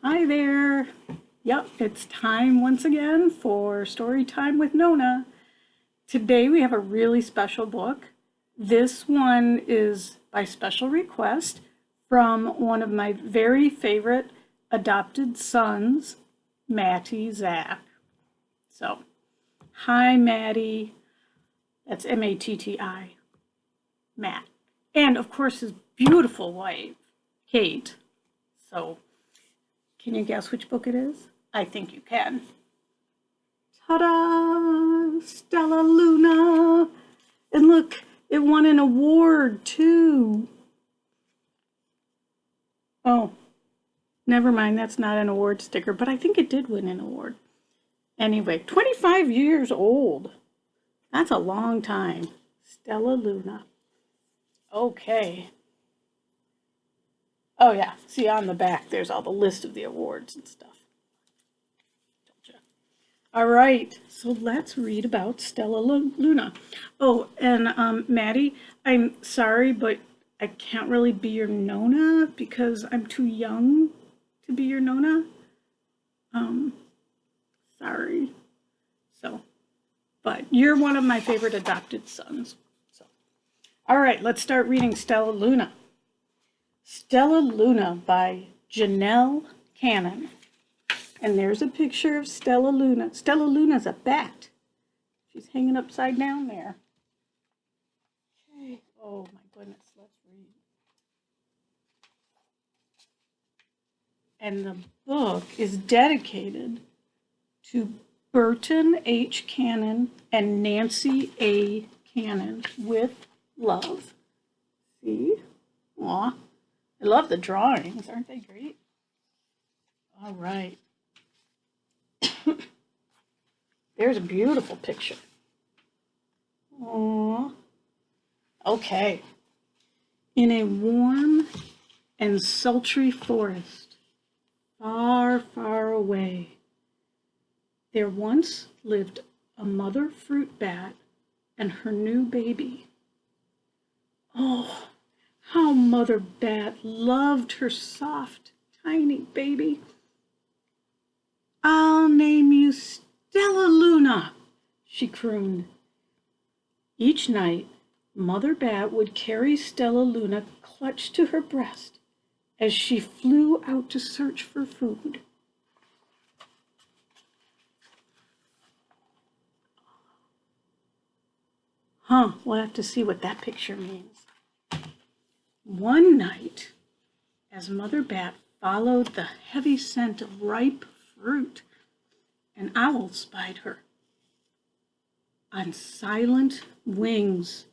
Hi there. Yep, it's time once again for Story Time with Nonna. Today we have a really special book. This one is by special request from one of my very favorite adopted sons, Matty Zach. So, hi Matty. That's M-A-T-T-I, Matt. And of course his beautiful wife, Kate. So, can you guess which book it is? I think you can. Ta-da! Stellaluna! And look, it won an award too. Oh, never mind, that's not an award sticker, but I think it did win an award. Anyway, 25 years old. That's a long time. Stellaluna. Okay. Oh yeah, see on the back there's all the list of the awards and stuff. All right, so let's read about Stellaluna. Oh, and Maddie, I'm sorry, but I can't really be your Nonna because I'm too young to be your Nonna. Sorry. So, but you're one of my favorite adopted sons. So, all right, let's start reading Stellaluna. Stellaluna by Janelle Cannon. And there's a picture of Stellaluna. Stellaluna's a bat. She's hanging upside down there. Okay. Oh my goodness, let's read. And the book is dedicated to Burton H. Cannon and Nancy A. Cannon with love. See? Aw. I love the drawings. Aren't they great? All right. There's a beautiful picture. Aww. Okay. In a warm and sultry forest, far, far away, there once lived a mother fruit bat and her new baby. Oh, how Mother Bat loved her soft, tiny baby. I'll name you Stellaluna, she crooned. Each night, Mother Bat would carry Stellaluna clutched to her breast as she flew out to search for food. We'll have to see what that picture means. One night, as Mother Bat followed the heavy scent of ripe fruit, an owl spied her. On silent wings,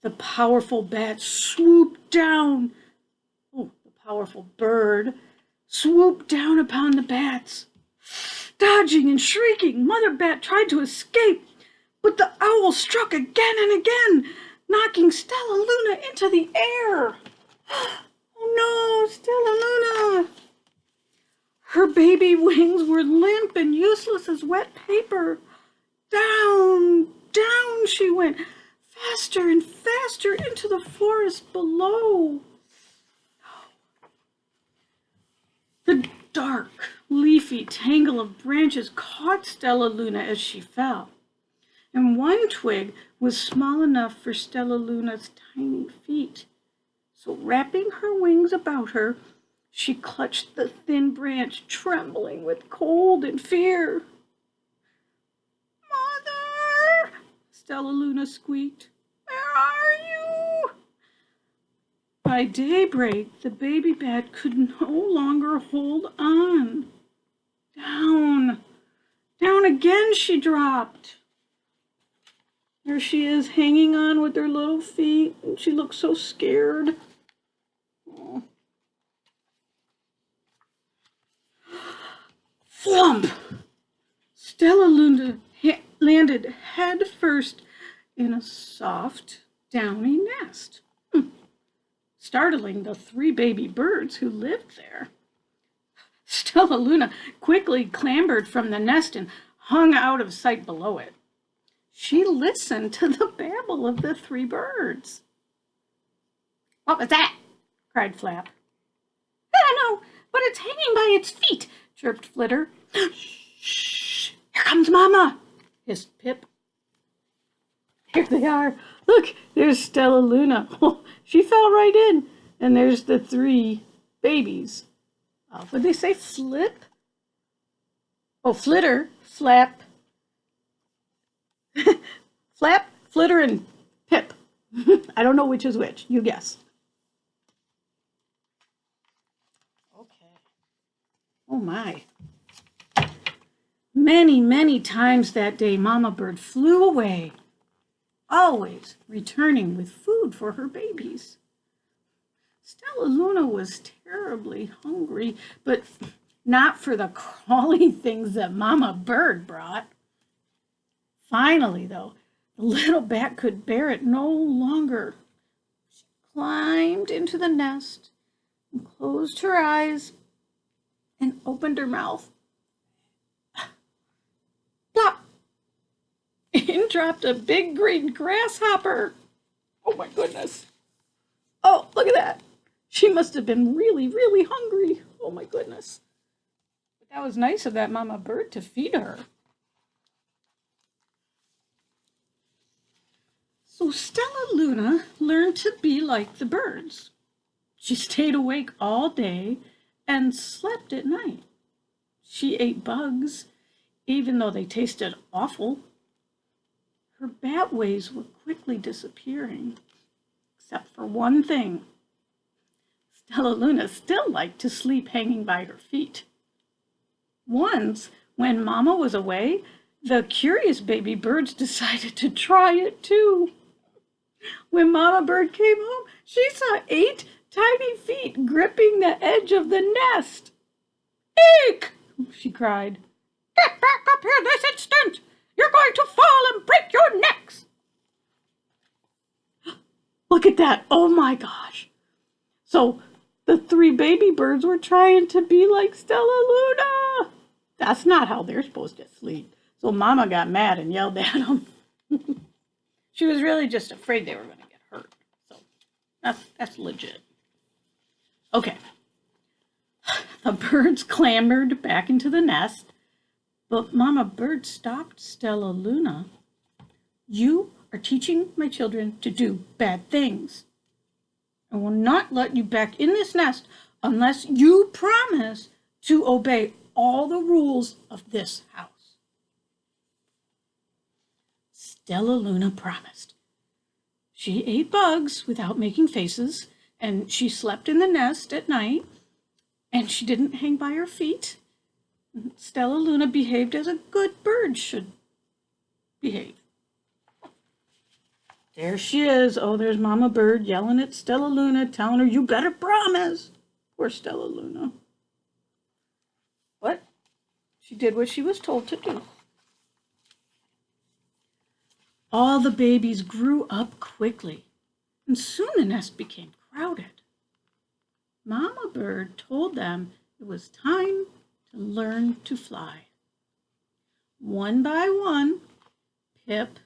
the powerful bat swooped down. Oh, the powerful bird swooped down upon the bats. Dodging and shrieking, Mother Bat tried to escape, but the owl struck again and again, knocking Stellaluna into the air. Oh no, Stellaluna! Her baby wings were limp and useless as wet paper. Down, down she went, faster and faster into the forest below. The dark, leafy tangle of branches caught Stellaluna as she fell, and one twig was small enough for Stellaluna's tiny feet. So wrapping her wings about her, she clutched the thin branch, trembling with cold and fear. Mother, Stellaluna squeaked, where are you? By daybreak, the baby bat could no longer hold on. Down, down again she dropped. There she is, hanging on with her little feet, and she looks so scared. Oh. Flump! Stellaluna landed head first in a soft, downy nest, startling the 3 baby birds who lived there. Stellaluna quickly clambered from the nest and hung out of sight below it. She listened to the babble of the 3 birds. What was that? Cried Flap. I don't know. but it's hanging by its feet, chirped Flitter. Shh! Here comes Mama, hissed Pip. Here they are. Look, there's Stellaluna. Oh, she fell right in. And there's the 3 babies. Would they say Flip? Oh, Flitter, Flap, Flap, Flitter, and Pip. I don't know which is which. You guess. Okay. Oh my. Many, many times that day, Mama Bird flew away, always returning with food for her babies. Stellaluna was terribly hungry, but not for the crawly things that Mama Bird brought. Finally, though, the little bat could bear it no longer. She climbed into the nest and closed her eyes and opened her mouth. Plop! In dropped a big green grasshopper. Oh my goodness. Oh, look at that. She must have been really, really hungry. Oh my goodness. But that was nice of that Mama Bird to feed her. So Stellaluna learned to be like the birds. She stayed awake all day and slept at night. She ate bugs, even though they tasted awful. Her bat ways were quickly disappearing, except for one thing. Stellaluna still liked to sleep hanging by her feet. Once, when Mama was away, the curious baby birds decided to try it too. When Mama Bird came home, she saw 8 tiny feet gripping the edge of the nest. "Eek!" she cried. "Get back up here this instant! You're going to fall and break your necks!" Look at that. Oh my gosh. So the 3 baby birds were trying to be like Stellaluna. That's not how they're supposed to sleep. So Mama got mad and yelled at them. She was really just afraid they were going to get hurt. So that's legit. Okay. The birds clambered back into the nest, but Mama Bird stopped Stellaluna. "You are teaching my children to do bad things. I will not let you back in this nest unless you promise to obey all the rules of this house." Stellaluna promised. She ate bugs without making faces, and she slept in the nest at night, and she didn't hang by her feet. Stellaluna behaved as a good bird should behave. There she is. Oh, there's Mama Bird yelling at Stellaluna, telling her, "You better promise." Poor Stellaluna. But she did what she was told to do. All the babies grew up quickly, and soon the nest became crowded. Mama Bird told them it was time to learn to fly. One by one, Pip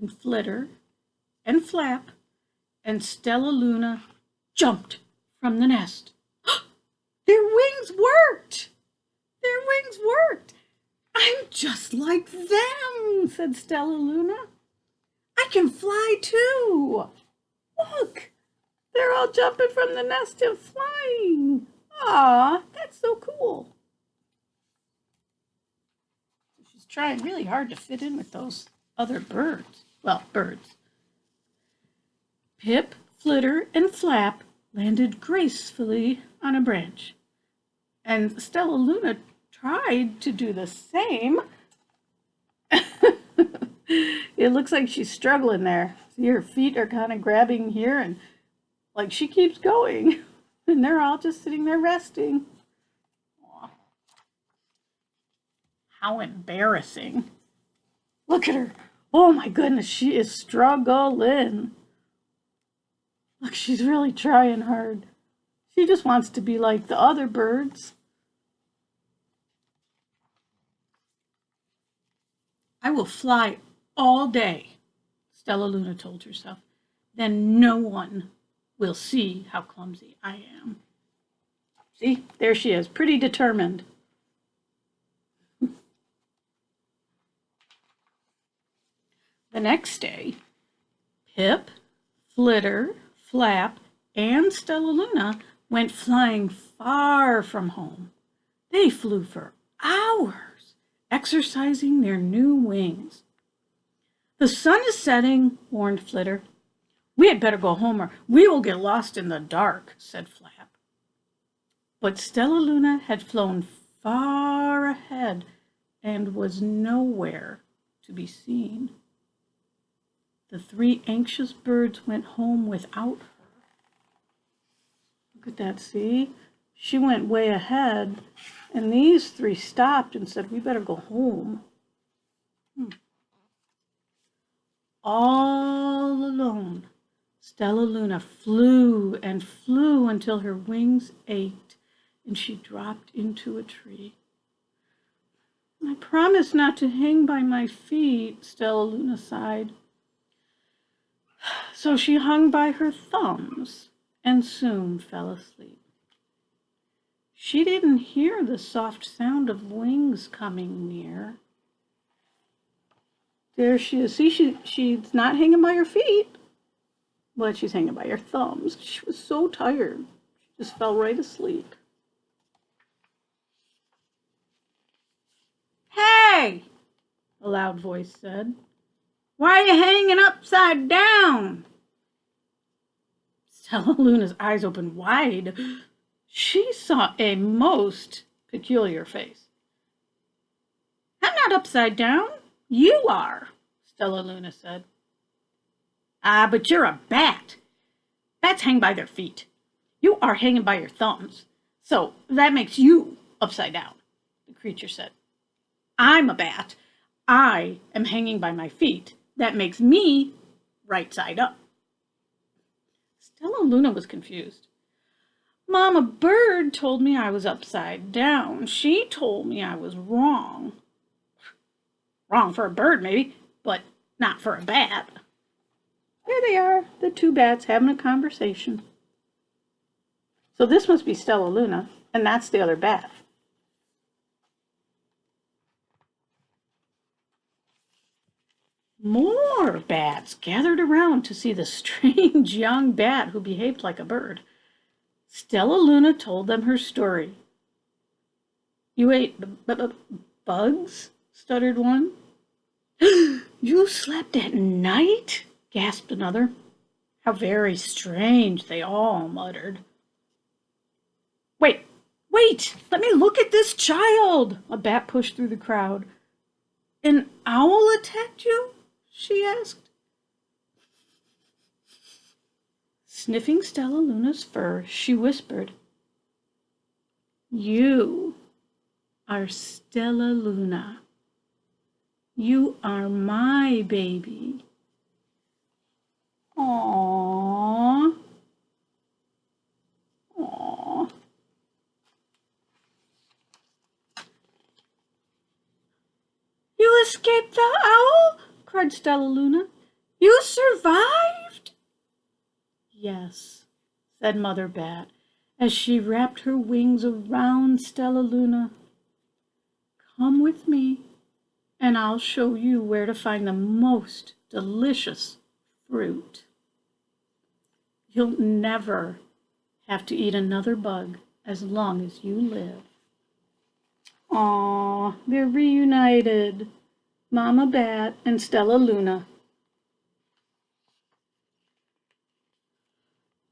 and Flitter and Flap and Stellaluna jumped from the nest. Their wings worked! Their wings worked! "I'm just like them," said Stellaluna. "I can fly too. Look, they're all jumping from the nest and flying. Aw, that's so cool." She's trying really hard to fit in with those other birds. Well, birds. Pip, Flitter, and Flap landed gracefully on a branch, and Stellaluna tried to do the same. It looks like she's struggling there. See, her feet are kind of grabbing here, and like she keeps going, and they're all just sitting there resting. Aww. How embarrassing. Look at her. Oh my goodness, she is struggling. Look, she's really trying hard. She just wants to be like the other birds. "I will fly all day," Stellaluna told herself. "Then no one will see how clumsy I am." See, there she is, pretty determined. The next day, Pip, Flitter, Flap, and Stellaluna went flying far from home. They flew for hours, exercising their new wings. "The sun is setting," warned Flitter. "We had better go home or we will get lost in the dark," said Flap. But Stellaluna had flown far ahead and was nowhere to be seen. The three anxious birds went home without her. Look at that, see? She went way ahead, and these three stopped and said, "We better go home." All alone, Stellaluna flew and flew until her wings ached and she dropped into a tree. "I promised not to hang by my feet," Stellaluna sighed. So she hung by her thumbs and soon fell asleep. She didn't hear the soft sound of wings coming near. There she is. See, she's not hanging by her feet, but she's hanging by her thumbs. She was so tired. She just fell right asleep. "Hey," a loud voice said, "why are you hanging upside down?" Stellaluna's eyes opened wide. She saw a most peculiar face. "I'm not upside down. You are," Stellaluna said. "Ah, but you're a bat. Bats hang by their feet. You are hanging by your thumbs. So that makes you upside down," the creature said. "I'm a bat. I am hanging by my feet. That makes me right side up." Stellaluna was confused. "Mama Bird told me I was upside down. She told me I was wrong." Wrong for a bird, maybe, but not for a bat. There they are, the two bats having a conversation. So this must be Stellaluna, and that's the other bat. More bats gathered around to see the strange young bat who behaved like a bird. Stellaluna told them her story. "You ate bugs?" stuttered one. "You slept at night?" gasped another. "How very strange," they all muttered. Wait, let me look at this child," a bat pushed through the crowd. "An owl attacked you?" she asked. Sniffing Stellaluna's fur, she whispered, "You are Stellaluna. You are my baby." Aww. Aww. "You escaped the owl?" cried Stellaluna. "You survived?" "Yes," said Mother Bat, as she wrapped her wings around Stellaluna. "Come with me, and I'll show you where to find the most delicious fruit. You'll never have to eat another bug as long as you live." Aw, they're reunited, Mama Bat and Stellaluna.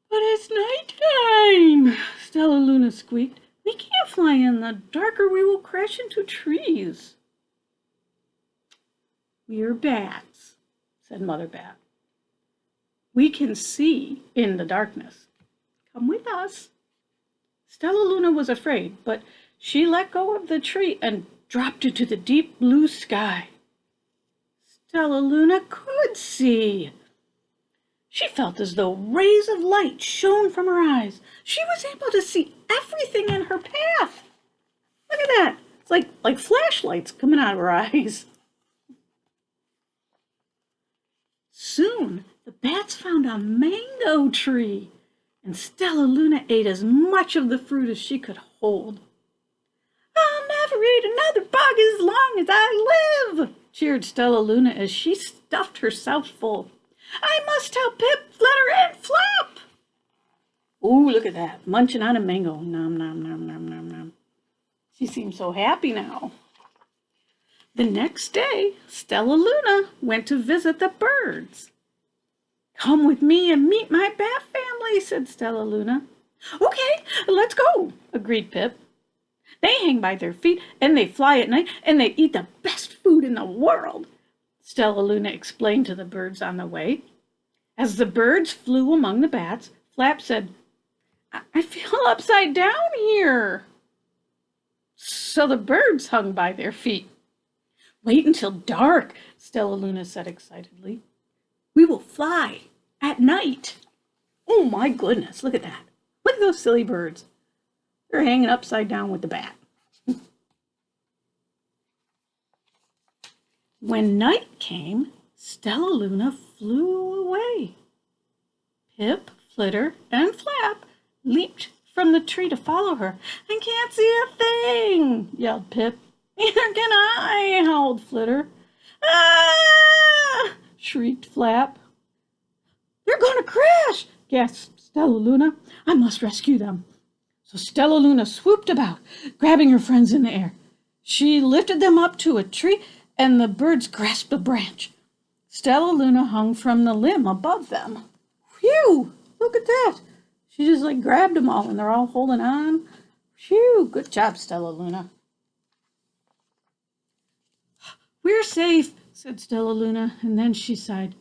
"But it's nighttime," Stellaluna squeaked. "We can't fly in the dark or we will crash into trees." "We're bats," said Mother Bat. "We can see in the darkness. Come with us." Stellaluna was afraid, but she let go of the tree and dropped into the deep blue sky. Stellaluna could see. She felt as though rays of light shone from her eyes. She was able to see everything in her path. Look at that. It's like flashlights coming out of her eyes. Soon, the bats found a mango tree, and Stellaluna ate as much of the fruit as she could hold. "I'll never eat another bug as long as I live," cheered Stellaluna as she stuffed herself full. "I must tell Pip, Flitter, and Flap." Ooh, look at that, munching on a mango. Nom, nom, nom, nom, nom, nom. She seems so happy now. The next day, Stellaluna went to visit the birds. "Come with me and meet my bat family," said Stellaluna. "Okay, let's go," agreed Pip. "They hang by their feet, and they fly at night, and they eat the best food in the world," Stellaluna explained to the birds on the way. As the birds flew among the bats, Flap said, "I feel upside down here." So the birds hung by their feet. "Wait until dark," Stellaluna said excitedly. "We will fly at night." Oh my goodness, look at that. Look at those silly birds. They're hanging upside down with the bat. When night came, Stellaluna flew away. Pip, Flitter, and Flap leaped from the tree to follow her. "I can't see a thing," yelled Pip. "Neither can I," howled Flitter. "Ah!" shrieked Flap. "They're going to crash," gasped Stellaluna. "I must rescue them." So Stellaluna swooped about, grabbing her friends in the air. She lifted them up to a tree, and the birds grasped a branch. Stellaluna hung from the limb above them. Phew! Look at that. She just grabbed them all, and they're all holding on. Phew! Good job, Stellaluna. "We're safe," said Stellaluna, and then she sighed.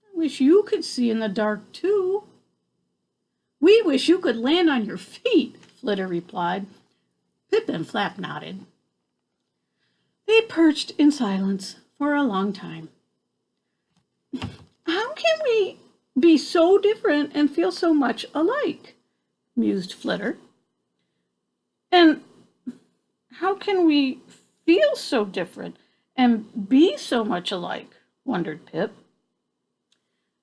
"I wish you could see in the dark, too." "We wish you could land on your feet," Flitter replied. Pip and Flap nodded. They perched in silence for a long time. "How can we be so different and feel so much alike?" mused Flitter. "And how can we feel so different and be so much alike?" wondered Pip.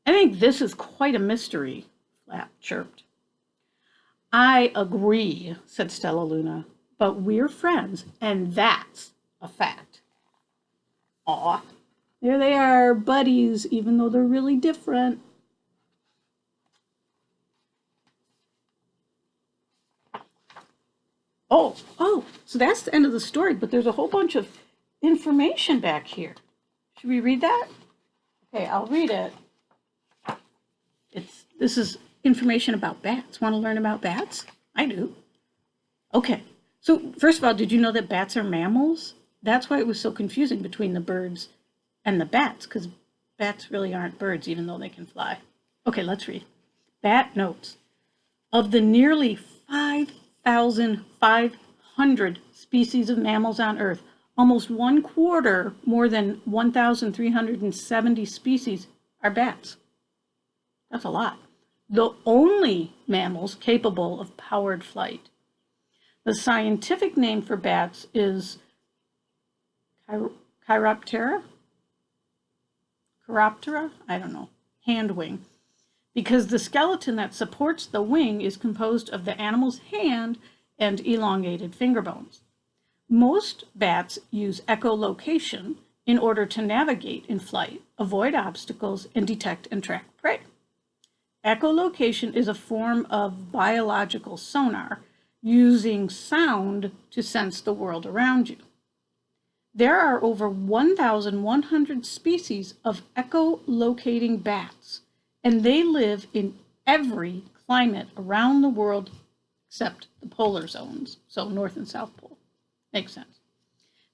"I think this is quite a mystery," Flap chirped. "I agree," said Stellaluna, "but we're friends, and that's a fact." Aw, there they are, buddies, even though they're really different. Oh, so that's the end of the story, but there's a whole bunch of information back here. Should we read that? Okay, I'll read it. This is information about bats. Want to learn about bats? I do. Okay, so first of all, did you know that bats are mammals? That's why it was so confusing between the birds and the bats, because bats really aren't birds, even though they can fly. Okay, let's read. Bat notes. Of the nearly 5,500 species of mammals on Earth, almost 1/4, more than 1,370 species, are bats. That's a lot. The only mammals capable of powered flight. The scientific name for bats is Chiroptera? I don't know. Hand wing. Because the skeleton that supports the wing is composed of the animal's hand and elongated finger bones. Most bats use echolocation in order to navigate in flight, avoid obstacles, and detect and track prey. Echolocation is a form of biological sonar, using sound to sense the world around you. There are over 1,100 species of echolocating bats, and they live in every climate around the world except the polar zones, so North and South Pole. Makes sense.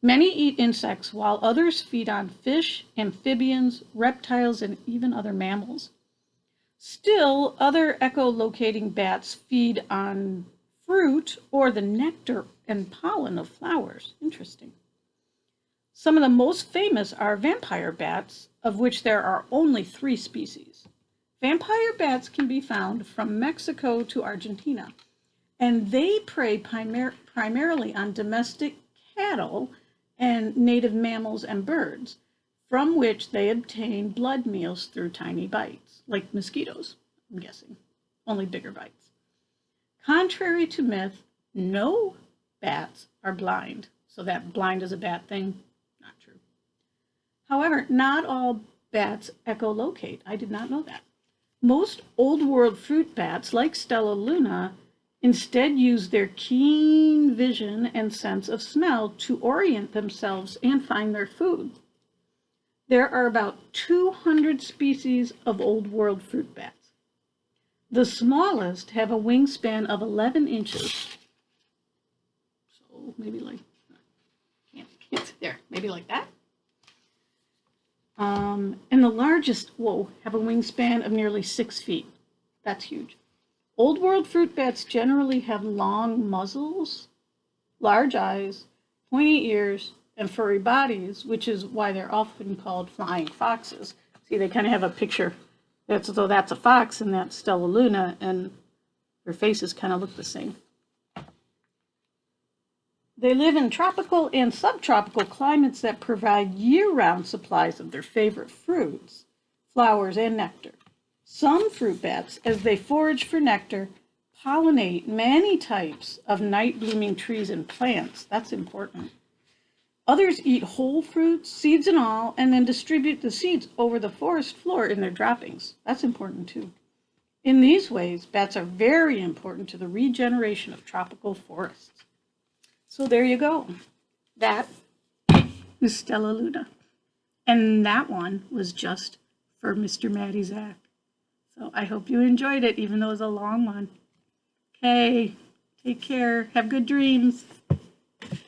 Many eat insects, while others feed on fish, amphibians, reptiles, and even other mammals. Still, other echolocating bats feed on fruit or the nectar and pollen of flowers. Interesting. Some of the most famous are vampire bats, of which there are only 3 species. Vampire bats can be found from Mexico to Argentina, and they prey primarily on domestic cattle and native mammals and birds, from which they obtain blood meals through tiny bites, like mosquitoes, I'm guessing. only bigger bites. Contrary to myth, no bats are blind. So that blind is a bad thing? Not true. However, not all bats echolocate. I did not know that. Most Old World fruit bats, like Stellaluna, instead use their keen vision and sense of smell to orient themselves and find their food. There are about 200 species of Old World fruit bats. The smallest have a wingspan of 11 inches. So maybe like, can't there, maybe like that. And the largest, have a wingspan of nearly 6 feet. That's huge. Old World fruit bats generally have long muzzles, large eyes, pointy ears, and furry bodies, which is why they're often called flying foxes. See, they kind of have a picture that's as though that's a fox and that's Stellaluna, and their faces kind of look the same. They live in tropical and subtropical climates that provide year-round supplies of their favorite fruits, flowers, and nectar. Some fruit bats, as they forage for nectar, pollinate many types of night-blooming trees and plants. That's important. Others eat whole fruits, seeds and all, and then distribute the seeds over the forest floor in their droppings. That's important too. In these ways, bats are very important to the regeneration of tropical forests. So there you go. That is Stellaluna. And that one was just for Mr. Matty Zach. So I hope you enjoyed it, even though it was a long one. Okay, take care. Have good dreams.